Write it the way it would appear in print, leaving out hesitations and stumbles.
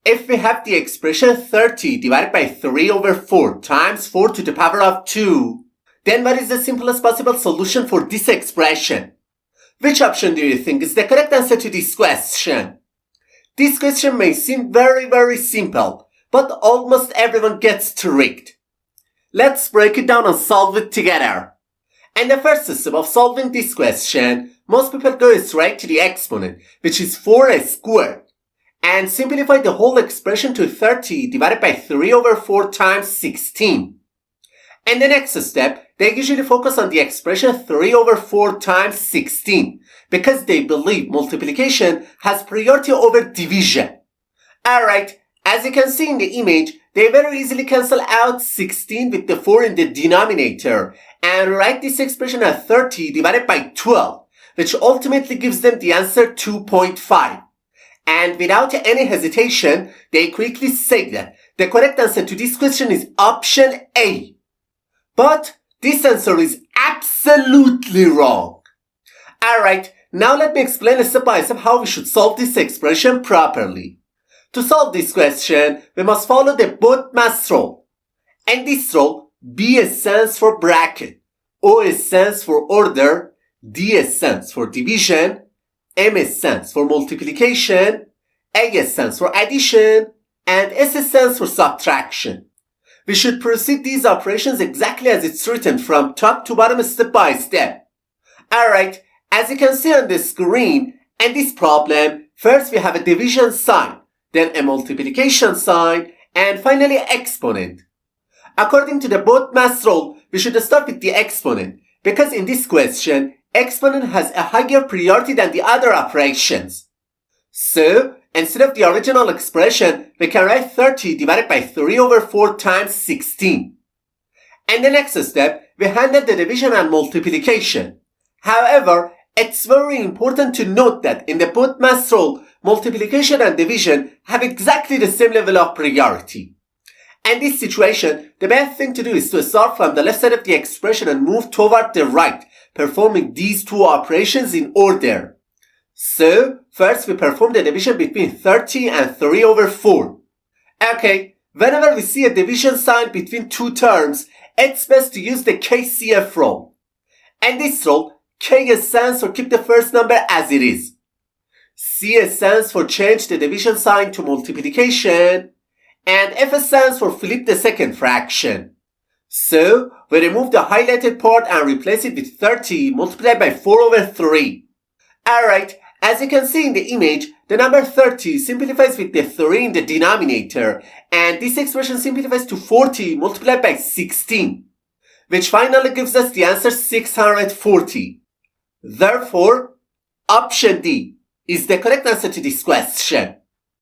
if we have the expression 30 divided by 3 over 4 times 4 to the power of 2, then what is the simplest possible solution for this expression? Which option do you think is the correct answer to this question? This question may seem very simple, but almost everyone gets tricked. Let's break it down and solve it together. And the first step of solving this question, most people go straight to the exponent, which is 4 squared, and simplify the whole expression to 30 divided by 3 over 4 times 16. And the next step, they usually focus on the expression 3 over 4 times 16 because they believe multiplication has priority over division. Alright, as you can see in the image, they very easily cancel out 16 with the 4 in the denominator and write this expression as 30 divided by 12, which ultimately gives them the answer 2.5. And without any hesitation, they quickly say that the correct answer to this question is option A. But this answer is absolutely wrong. Alright, now let me explain step by step how we should solve this expression properly. To solve this question, we must follow the PEMDAS rule. And this rule, B stands for bracket, O stands for order, D stands for division, M stands for multiplication, A stands for addition, and S stands for subtraction. We should proceed these operations exactly as it's written from top to bottom step by step. Alright, as you can see on the screen, in this problem, first we have a division sign, then a multiplication sign, and finally exponent. According to the PEMDAS rule, we should start with the exponent, because in this question, exponent has a higher priority than the other operations. So, instead of the original expression, we can write 30 divided by 3 over 4 times 16. And the next step, we handle the division and multiplication. However, it's very important to note that in the PEMDAS rule, multiplication and division have exactly the same level of priority. In this situation, the best thing to do is to start from the left side of the expression and move toward the right, performing these two operations in order. So, first we perform the division between 30 and 3 over 4. Okay, whenever we see a division sign between two terms, it's best to use the KCF rule. In this rule, K stands for keep the first number as it is. C stands for change the division sign to multiplication, and F stands for flip the second fraction. So, we remove the highlighted part and replace it with 30 multiplied by 4 over 3. Alright, as you can see in the image, the number 30 simplifies with the 3 in the denominator, and this expression simplifies to 40 multiplied by 16, which finally gives us the answer 640. Therefore, option D is the correct answer to this question.